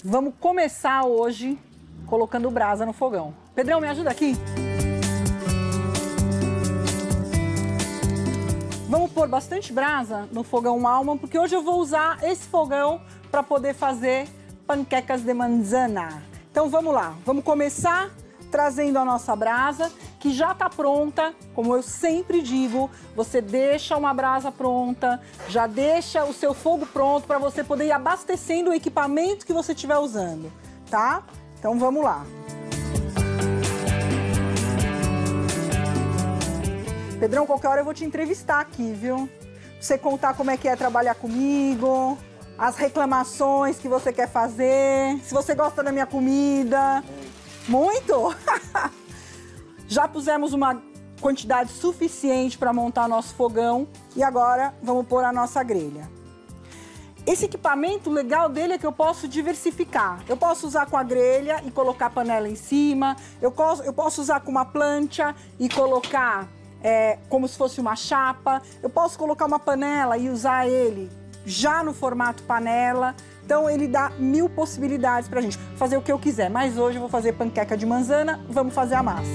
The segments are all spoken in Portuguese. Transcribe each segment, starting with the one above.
Vamos começar hoje colocando brasa no fogão. Pedrão, me ajuda aqui? Vamos pôr bastante brasa no fogão Alma, porque hoje eu vou usar esse fogão para poder fazer panquecas de manzana. Então vamos lá, vamos começar trazendo a nossa brasa, que já está pronta. Como eu sempre digo, você deixa uma brasa pronta, já deixa o seu fogo pronto para você poder ir abastecendo o equipamento que você estiver usando, tá? Então vamos lá. Pedrão, qualquer hora eu vou te entrevistar aqui, viu? Pra você contar como é que é trabalhar comigo, as reclamações que você quer fazer, se você gosta da minha comida. Muito? Já pusemos uma quantidade suficiente para montar nosso fogão e agora vamos pôr a nossa grelha. Esse equipamento, o legal dele é que eu posso diversificar. Eu posso usar com a grelha e colocar a panela em cima, eu posso usar com uma plancha e colocar como se fosse uma chapa, eu posso colocar uma panela e usar ele já no formato panela. Então ele dá 1000 possibilidades pra gente fazer o que eu quiser. Mas hoje eu vou fazer panqueca de manzana, vamos fazer a massa.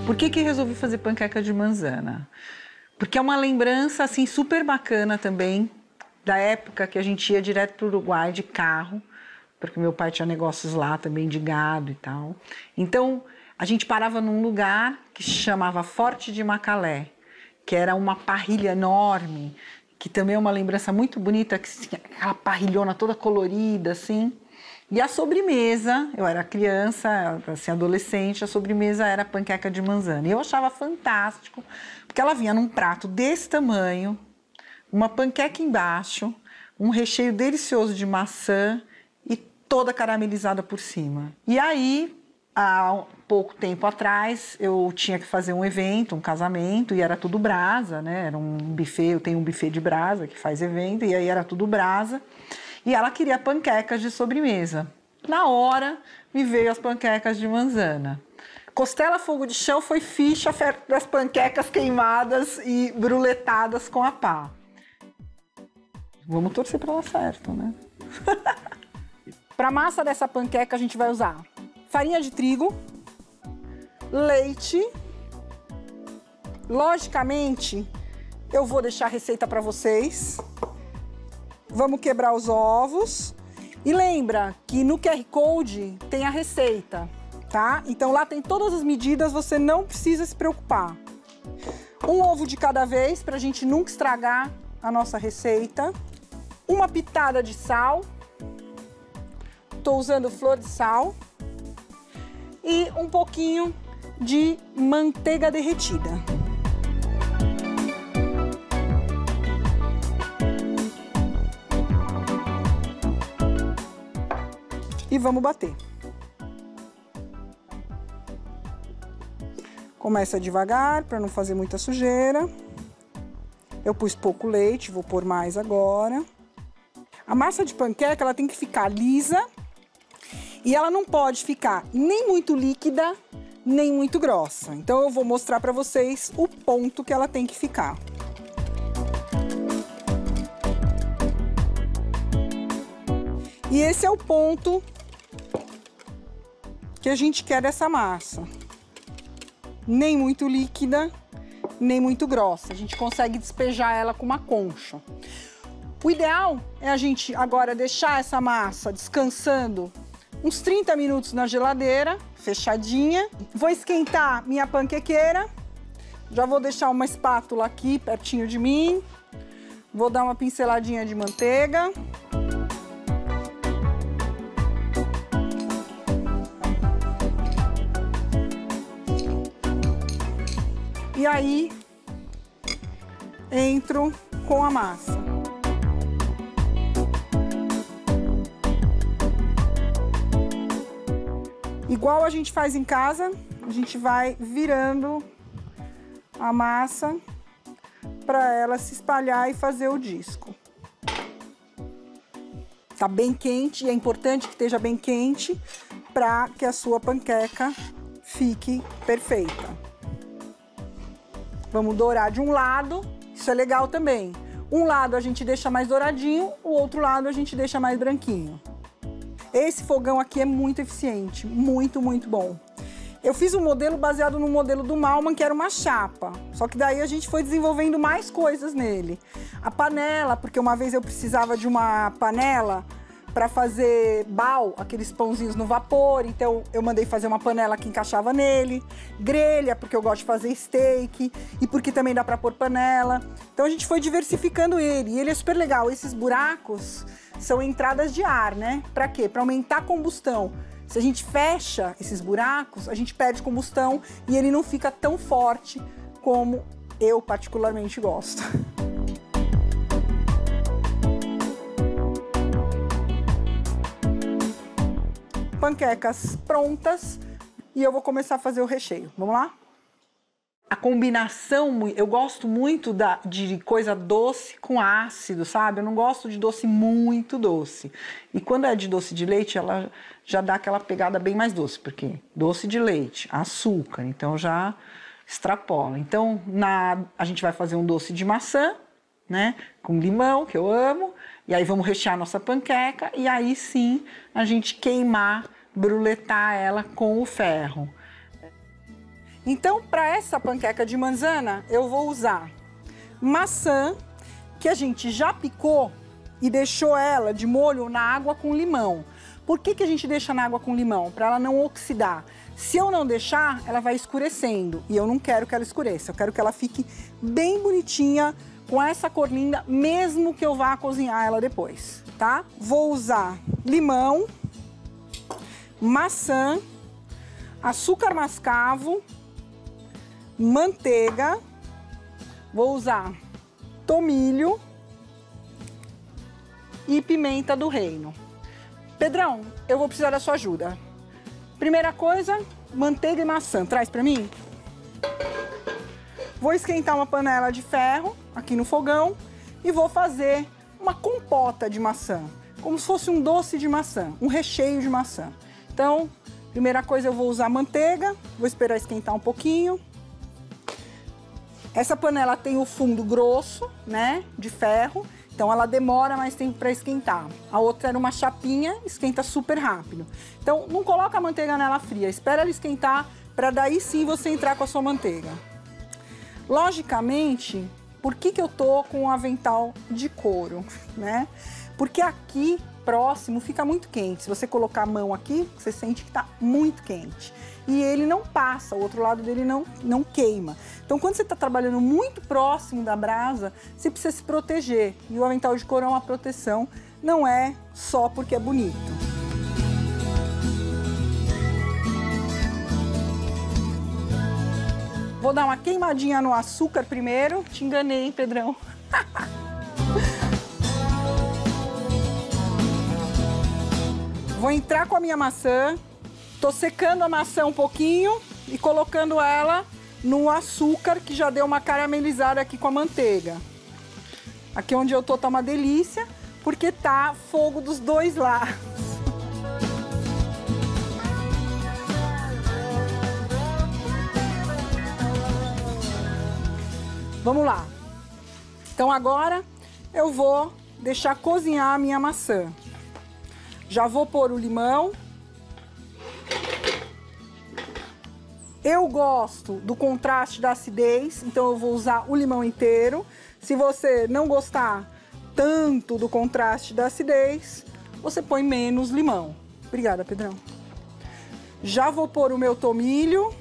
Por que resolvi fazer panqueca de manzana? Porque é uma lembrança assim super bacana também da época que a gente ia direto pro Uruguai de carro, porque meu pai tinha negócios lá também de gado e tal. Então a gente parava num lugar que se chamava Forte de Macalé, que era uma parrilha enorme, que também é uma lembrança muito bonita, que tinha aquela parrilhona toda colorida, assim. E a sobremesa, eu era criança, assim, adolescente, a sobremesa era panqueca de manzana. E eu achava fantástico, porque ela vinha num prato desse tamanho, uma panqueca embaixo, um recheio delicioso de maçã e toda caramelizada por cima. E aí, há pouco tempo atrás, eu tinha que fazer um evento, um casamento, e era tudo brasa, né? Era um buffet, eu tenho um buffet de brasa que faz evento, e aí era tudo brasa. E ela queria panquecas de sobremesa. Na hora, me veio as panquecas de manzana. Costela fogo de chão foi ficha das panquecas queimadas e bruletadas com a pá. Vamos torcer para dar certo, né? Para a massa dessa panqueca, a gente vai usar farinha de trigo, leite. Logicamente, eu vou deixar a receita para vocês. Vamos quebrar os ovos. E lembra que no QR Code tem a receita, tá? Então lá tem todas as medidas, você não precisa se preocupar. Um ovo de cada vez, pra gente nunca estragar a nossa receita. Uma pitada de sal. Tô usando flor de sal. E um pouquinho de manteiga derretida. E vamos bater. Começa devagar, para não fazer muita sujeira. Eu pus pouco leite, vou pôr mais agora. A massa de panqueca, ela tem que ficar lisa. E ela não pode ficar nem muito líquida, nem muito grossa. Então eu vou mostrar para vocês o ponto que ela tem que ficar. E esse é o ponto que a gente quer dessa massa. Nem muito líquida, nem muito grossa. A gente consegue despejar ela com uma concha. O ideal é a gente agora deixar essa massa descansando uns 30 minutos na geladeira, fechadinha. Vou esquentar minha panquequeira. Já vou deixar uma espátula aqui pertinho de mim. Vou dar uma pinceladinha de manteiga. E aí, entro com a massa. Igual a gente faz em casa, a gente vai virando a massa para ela se espalhar e fazer o disco. Tá bem quente, e é importante que esteja bem quente para que a sua panqueca fique perfeita. Vamos dourar de um lado, isso é legal também. Um lado a gente deixa mais douradinho, o outro lado a gente deixa mais branquinho. Esse fogão aqui é muito eficiente, muito, muito bom. Eu fiz um modelo baseado no modelo do Malman, que era uma chapa. Só que daí a gente foi desenvolvendo mais coisas nele. A panela, porque uma vez eu precisava de uma panela para fazer bao, aqueles pãozinhos no vapor, então eu mandei fazer uma panela que encaixava nele. Grelha, porque eu gosto de fazer steak e porque também dá para pôr panela. Então a gente foi diversificando ele e ele é super legal. Esses buracos são entradas de ar, né? Para quê? Para aumentar a combustão. Se a gente fecha esses buracos, a gente perde combustão e ele não fica tão forte como eu particularmente gosto. Panquecas prontas e eu vou começar a fazer o recheio. Vamos lá? A combinação, eu gosto muito de coisa doce com ácido, sabe? Eu não gosto de doce muito doce. E quando é de doce de leite, ela já dá aquela pegada bem mais doce, porque doce de leite, açúcar, então já extrapola. Então, a gente vai fazer um doce de maçã, né? Com limão, que eu amo. E aí vamos rechear a nossa panqueca e aí sim a gente queimar, bruletar ela com o ferro. Então, para essa panqueca de manzana, eu vou usar maçã, que a gente já picou e deixou ela de molho na água com limão. Por que a gente deixa na água com limão? Para ela não oxidar. Se eu não deixar, ela vai escurecendo e eu não quero que ela escureça. Eu quero que ela fique bem bonitinha, com essa cor linda, mesmo que eu vá cozinhar ela depois, tá? Vou usar limão, maçã, açúcar mascavo, manteiga, vou usar tomilho e pimenta do reino. Pedrão, eu vou precisar da sua ajuda. Primeira coisa, manteiga e maçã. Traz pra mim. Vou esquentar uma panela de ferro aqui no fogão e vou fazer uma compota de maçã, como se fosse um doce de maçã, um recheio de maçã. Então, primeira coisa eu vou usar manteiga, vou esperar esquentar um pouquinho. Essa panela tem o fundo grosso, né, de ferro, então ela demora mais tempo para esquentar. A outra era uma chapinha, esquenta super rápido. Então, não coloca a manteiga nela fria, espera ela esquentar para daí sim você entrar com a sua manteiga. Logicamente, por que eu tô com um avental de couro, né? Porque aqui próximo fica muito quente. Se você colocar a mão aqui, você sente que tá muito quente. E ele não passa, o outro lado dele não queima. Então, quando você tá trabalhando muito próximo da brasa, você precisa se proteger. E o avental de couro é uma proteção, não é só porque é bonito. Vou dar uma queimadinha no açúcar primeiro. Te enganei, hein, Pedrão? Vou entrar com a minha maçã. Tô secando a maçã um pouquinho e colocando ela no açúcar, que já deu uma caramelizada aqui com a manteiga. Aqui onde eu tô tá uma delícia, porque tá fogo dos dois lados. Vamos lá. Então agora eu vou deixar cozinhar a minha maçã. Já vou pôr o limão. Eu gosto do contraste da acidez, então eu vou usar o limão inteiro. Se você não gostar tanto do contraste da acidez, você põe menos limão. Obrigada, Pedrão. Já vou pôr o meu tomilho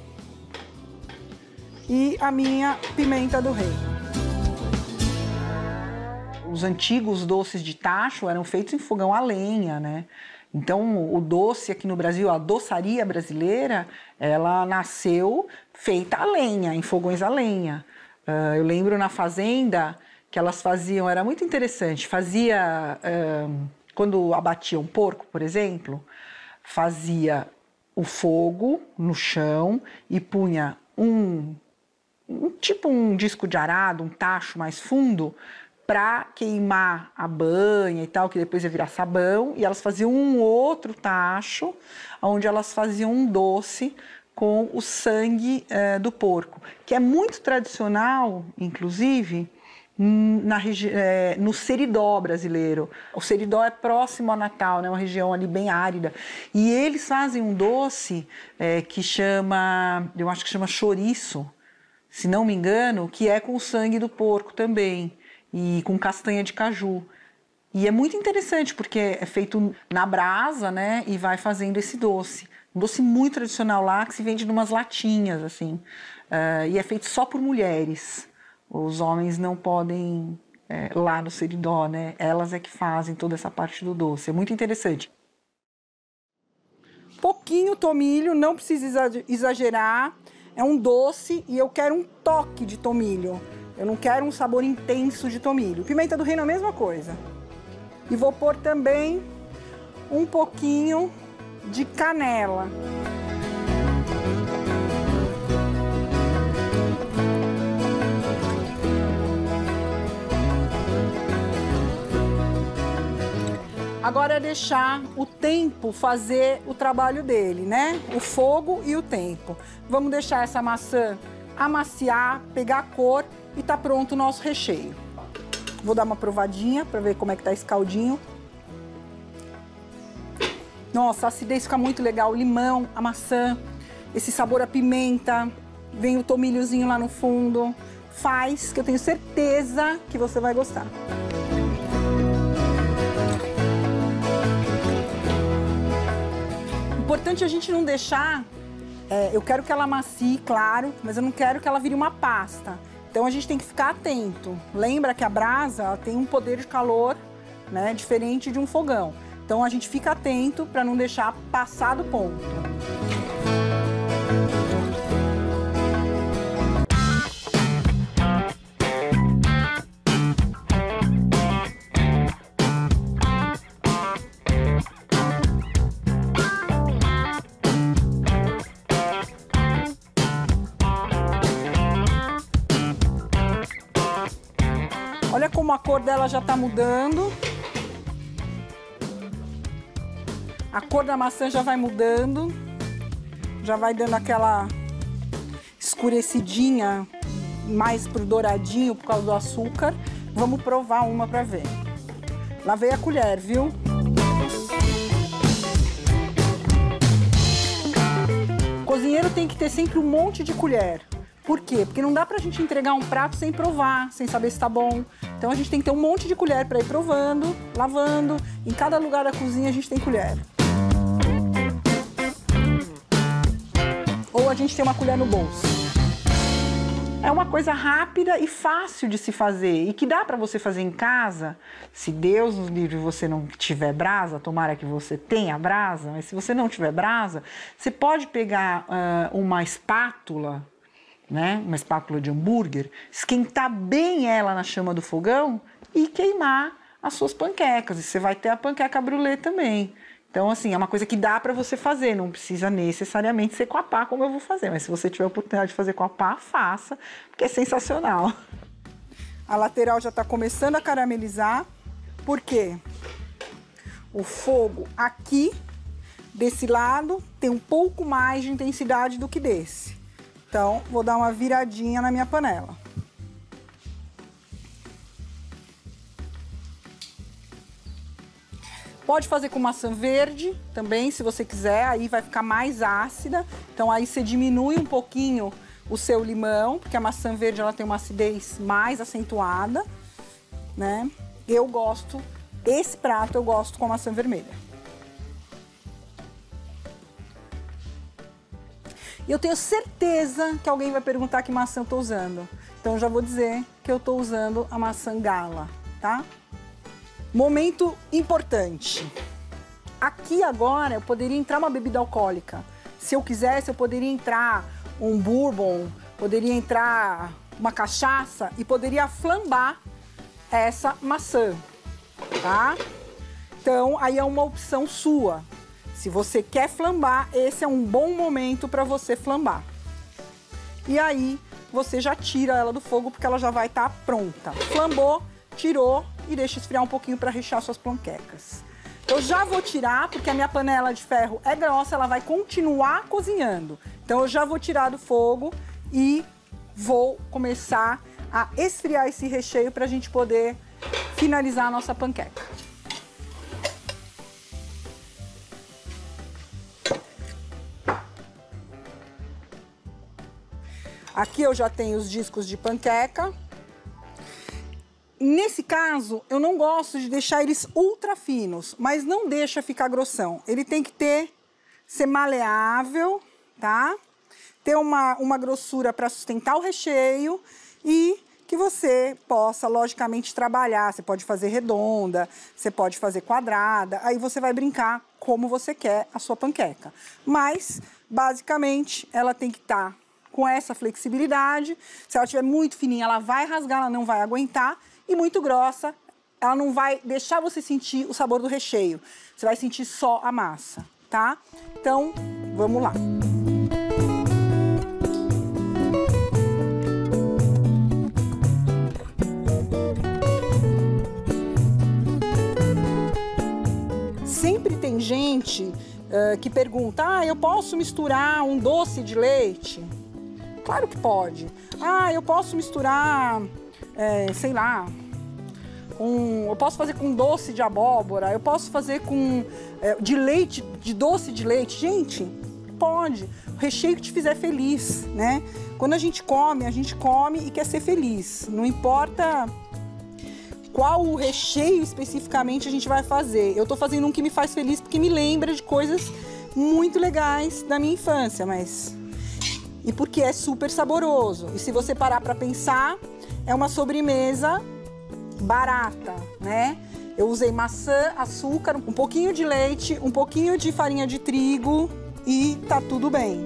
e a minha pimenta do reino. Os antigos doces de tacho eram feitos em fogão a lenha, né? Então, o doce aqui no Brasil, a doçaria brasileira, ela nasceu feita a lenha, em fogões a lenha. Eu lembro na fazenda que elas faziam, era muito interessante, quando abatiam porco, por exemplo, fazia o fogo no chão e punha tipo um disco de arado, um tacho mais fundo, para queimar a banha e tal, que depois ia virar sabão, e elas faziam um outro tacho, onde elas faziam um doce com o sangue do porco, que é muito tradicional, inclusive, no Seridó brasileiro. O Seridó é próximo ao Natal, né? Uma região ali bem árida. E eles fazem um doce que chama, eu acho que chama chouriço, se não me engano, que é com sangue do porco também e com castanha de caju. E é muito interessante porque é feito na brasa, né? E vai fazendo esse doce. Um doce muito tradicional lá que se vende em umas latinhas, assim. E é feito só por mulheres. Os homens não podem lá no Seridó, né? Elas é que fazem toda essa parte do doce. É muito interessante. Pouquinho tomilho, não precisa exagerar. É um doce e eu quero um toque de tomilho. Eu não quero um sabor intenso de tomilho. Pimenta do reino é a mesma coisa. E vou pôr também um pouquinho de canela. Agora é deixar o tempo fazer o trabalho dele, né? O fogo e o tempo. Vamos deixar essa maçã amaciar, pegar a cor e tá pronto o nosso recheio. Vou dar uma provadinha para ver como é que tá esse caldinho. Nossa, a acidez fica muito legal, o limão, a maçã, esse sabor a pimenta, vem o tomilhozinho lá no fundo. Faz, que eu tenho certeza que você vai gostar. Importante a gente não deixar, eu quero que ela amacie, claro, mas eu não quero que ela vire uma pasta. Então a gente tem que ficar atento. Lembra que a brasa ela tem um poder de calor, né, diferente de um fogão. Então a gente fica atento para não deixar passar do ponto. Olha como a cor dela já tá mudando. A cor da maçã já vai mudando. Já vai dando aquela escurecidinha, mais pro douradinho por causa do açúcar. Vamos provar uma pra ver. Lavei a colher, viu? O cozinheiro tem que ter sempre um monte de colher. Por quê? Porque não dá pra gente entregar um prato sem provar, sem saber se tá bom. Então a gente tem que ter um monte de colher pra ir provando, lavando. Em cada lugar da cozinha a gente tem colher. Ou a gente tem uma colher no bolso. É uma coisa rápida e fácil de se fazer e que dá pra você fazer em casa. Se Deus nos livre e você não tiver brasa, tomara que você tenha brasa, mas se você não tiver brasa, você pode pegar uma espátula, né, uma espátula de hambúrguer, esquentar bem ela na chama do fogão e queimar as suas panquecas. E você vai ter a panqueca brûlée também. Então, assim, é uma coisa que dá para você fazer, não precisa necessariamente ser com a pá como eu vou fazer. Mas se você tiver a oportunidade de fazer com a pá, faça, porque é sensacional. A lateral já está começando a caramelizar, porque o fogo aqui, desse lado, tem um pouco mais de intensidade do que desse. Então, vou dar uma viradinha na minha panela. Pode fazer com maçã verde também, se você quiser, aí vai ficar mais ácida. Então, aí você diminui um pouquinho o seu limão, porque a maçã verde ela tem uma acidez mais acentuada, né? Eu gosto, esse prato eu gosto com a maçã vermelha. E eu tenho certeza que alguém vai perguntar que maçã eu tô usando. Então, eu já vou dizer que eu tô usando a maçã Gala, tá? Momento importante. Aqui agora eu poderia entrar uma bebida alcoólica. Se eu quisesse, eu poderia entrar um bourbon, poderia entrar uma cachaça e poderia flambar essa maçã, tá? Então, aí é uma opção sua. Se você quer flambar, esse é um bom momento para você flambar. E aí, você já tira ela do fogo porque ela já vai estar pronta. Flambou, tirou e deixa esfriar um pouquinho para rechear suas panquecas. Eu já vou tirar, porque a minha panela de ferro é grossa, ela vai continuar cozinhando. Então eu já vou tirar do fogo e vou começar a esfriar esse recheio para a gente poder finalizar a nossa panqueca. Aqui eu já tenho os discos de panqueca. Nesse caso, eu não gosto de deixar eles ultra finos, mas não deixa ficar grossão. Ele tem que ser maleável, tá? Ter uma grossura para sustentar o recheio e que você possa, logicamente, trabalhar. Você pode fazer redonda, você pode fazer quadrada, aí você vai brincar como você quer a sua panqueca. Mas, basicamente, ela tem que estar com essa flexibilidade. Se ela estiver muito fininha, ela vai rasgar, ela não vai aguentar. E muito grossa, ela não vai deixar você sentir o sabor do recheio. Você vai sentir só a massa, tá? Então, vamos lá. Sempre tem gente que pergunta, eu posso misturar um doce de leite? Claro que pode. Eu posso misturar, sei lá, eu posso fazer com doce de abóbora, eu posso fazer com de leite, de doce de leite. Gente, pode. O recheio que te fizer feliz, né? Quando a gente come e quer ser feliz. Não importa qual o recheio especificamente a gente vai fazer. Eu tô fazendo um que me faz feliz porque me lembra de coisas muito legais da minha infância, e porque é super saboroso. E se você parar para pensar, é uma sobremesa barata, né? Eu usei maçã, açúcar, um pouquinho de leite, um pouquinho de farinha de trigo e tá tudo bem.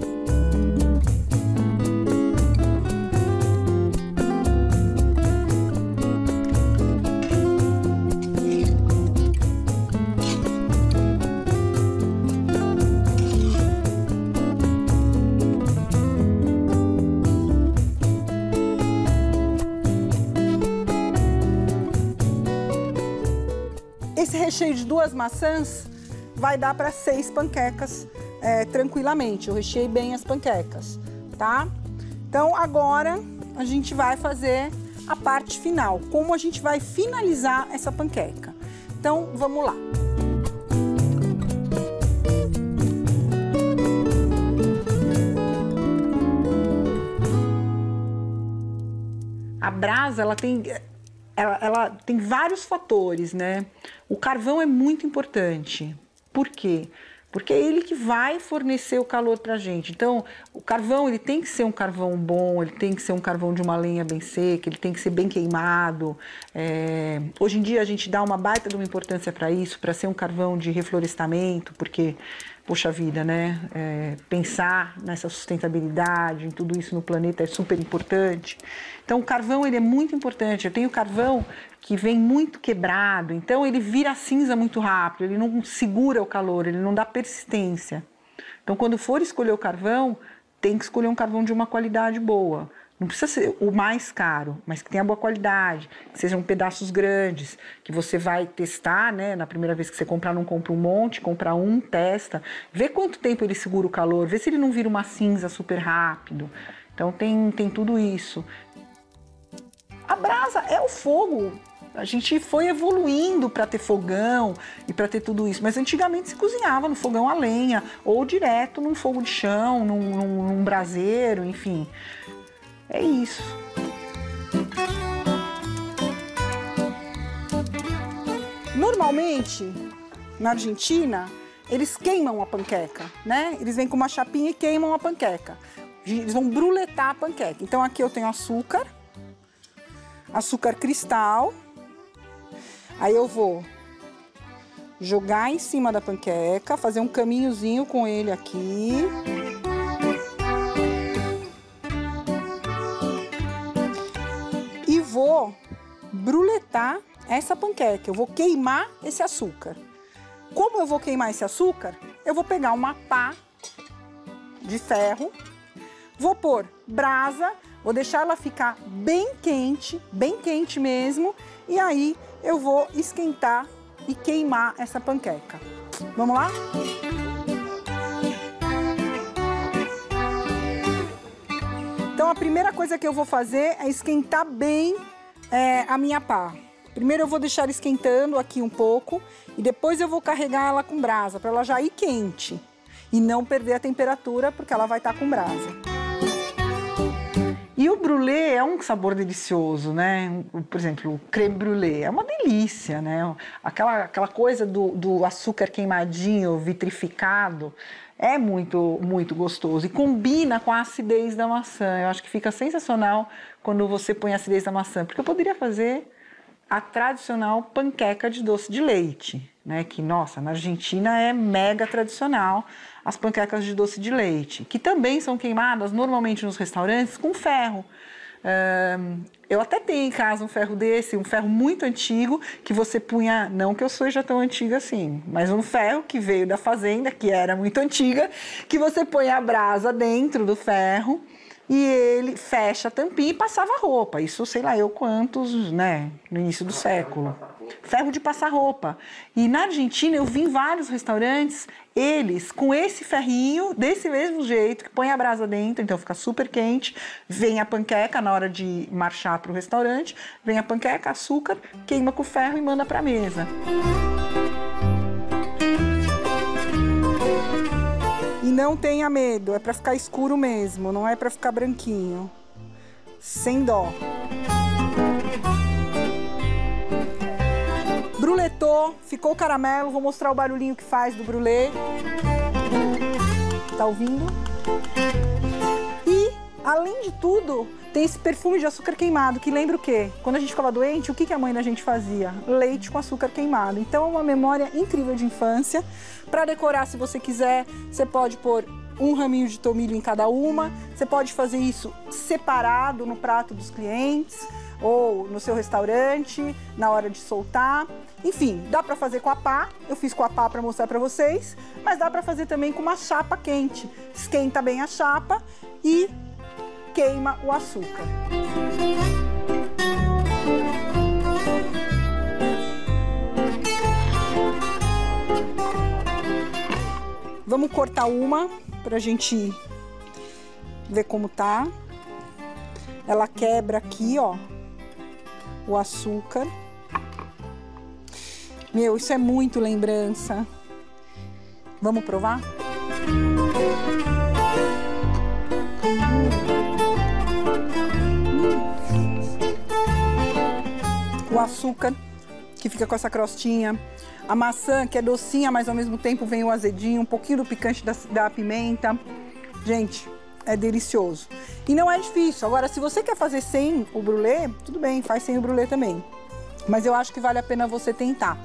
Esse recheio de 2 maçãs vai dar para 6 panquecas tranquilamente. Eu recheei bem as panquecas, tá? Então agora a gente vai fazer a parte final. Como a gente vai finalizar essa panqueca? Então vamos lá. A brasa, ela tem vários fatores, né? O carvão é muito importante. Por quê? Porque é ele que vai fornecer o calor pra gente. Então, o carvão, ele tem que ser um carvão bom, ele tem que ser um carvão de uma lenha bem seca, ele tem que ser bem queimado. Hoje em dia a gente dá uma baita de uma importância para isso, para ser um carvão de reflorestamento, porque, poxa vida, né? Pensar nessa sustentabilidade, em tudo isso no planeta é super importante. Então, o carvão, ele é muito importante. Eu tenho carvão que vem muito quebrado, então ele vira cinza muito rápido, ele não segura o calor, ele não dá persistência. Então, quando for escolher o carvão, tem que escolher um carvão de uma qualidade boa. Não precisa ser o mais caro, mas que tenha boa qualidade, que sejam pedaços grandes, que você vai testar, né? Na primeira vez que você comprar, não compra um monte, compra um, testa, vê quanto tempo ele segura o calor, vê se ele não vira uma cinza super rápido. Então tem tudo isso. A brasa é o fogo. A gente foi evoluindo para ter fogão e para ter tudo isso, mas antigamente se cozinhava no fogão a lenha ou direto num fogo de chão, num braseiro, enfim. É isso. Normalmente, na Argentina, eles queimam a panqueca, né? Eles vêm com uma chapinha e queimam a panqueca. Eles vão bruletar a panqueca. Então aqui eu tenho açúcar cristal. Aí eu vou jogar em cima da panqueca, fazer um caminhozinho com ele aqui. E vou bruletar essa panqueca, eu vou queimar esse açúcar. Como eu vou queimar esse açúcar? Eu vou pegar uma pá de ferro, vou pôr brasa, vou deixar ela ficar bem quente mesmo, e aí eu vou esquentar e queimar essa panqueca. Vamos lá? Então Então a primeira coisa que eu vou fazer é esquentar bem a minha pá. Primeiro eu vou deixar ela esquentando aqui um pouco e depois eu vou carregar ela com brasa, para ela já ir quente e não perder a temperatura, porque ela vai estar com brasa. E o brûlée é um sabor delicioso, né? Por exemplo, o creme brûlée é uma delícia, né? Aquela coisa do açúcar queimadinho, vitrificado, é muito, muito gostoso. E combina com a acidez da maçã. Eu acho que fica sensacional quando você põe a acidez da maçã. Porque eu poderia fazer a tradicional panqueca de doce de leite, né? Que, nossa, na Argentina é mega tradicional as panquecas de doce de leite, que também são queimadas normalmente nos restaurantes com ferro. Eu até tenho em casa um ferro desse, um ferro muito antigo, que você punha, não que eu seja tão antiga assim, mas um ferro que veio da fazenda, que era muito antiga, que você põe a brasa dentro do ferro e ele fecha a tampinha e passava roupa. Isso sei lá eu quantos, né, no início do século. Ferro de passar roupa. E na Argentina eu vi em vários restaurantes, eles com esse ferrinho, desse mesmo jeito, que põe a brasa dentro, então fica super quente, vem a panqueca na hora de marchar para o restaurante, vem a panqueca, açúcar, queima com o ferro e manda para a mesa. E não tenha medo, é para ficar escuro mesmo, não é para ficar branquinho. Sem dó. Bruletou, ficou caramelo, vou mostrar o barulhinho que faz do brulê. Tá ouvindo? E, além de tudo, tem esse perfume de açúcar queimado, que lembra o quê? Quando a gente ficava doente, o que a mãe da gente fazia? Leite com açúcar queimado. Então é uma memória incrível de infância. Para decorar, se você quiser, você pode pôr um raminho de tomilho em cada uma. Você pode fazer isso separado no prato dos clientes ou no seu restaurante, na hora de soltar. Enfim, dá para fazer com a pá. Eu fiz com a pá para mostrar para vocês, mas dá para fazer também com uma chapa quente. Esquenta bem a chapa e queima o açúcar. Vamos cortar uma pra gente ver como tá. Ela quebra aqui, ó, o açúcar. Meu, isso é muito lembrança. Vamos provar? O açúcar, que fica com essa crostinha. A maçã, que é docinha, mas ao mesmo tempo vem o azedinho, um pouquinho do picante da pimenta. Gente, é delicioso. E não é difícil. Agora, se você quer fazer sem o brûlée, tudo bem, faz sem o brûlée também. Mas eu acho que vale a pena você tentar.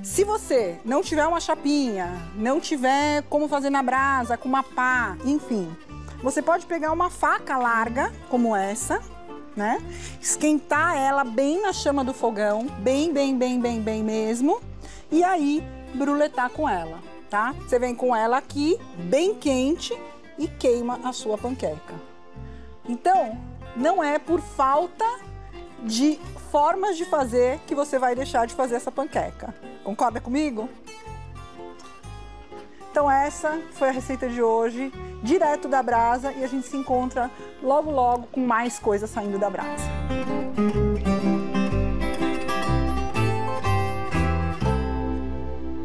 Se você não tiver uma chapinha, não tiver como fazer na brasa, com uma pá, enfim, você pode pegar uma faca larga, como essa, né? Esquentar ela bem na chama do fogão, bem mesmo. E aí, bruletar com ela, tá? Você vem com ela aqui, bem quente, e queima a sua panqueca. Então, não é por falta de formas de fazer que você vai deixar de fazer essa panqueca. Concorda comigo? Então essa foi a receita de hoje, direto da brasa, e a gente se encontra logo com mais coisas saindo da brasa.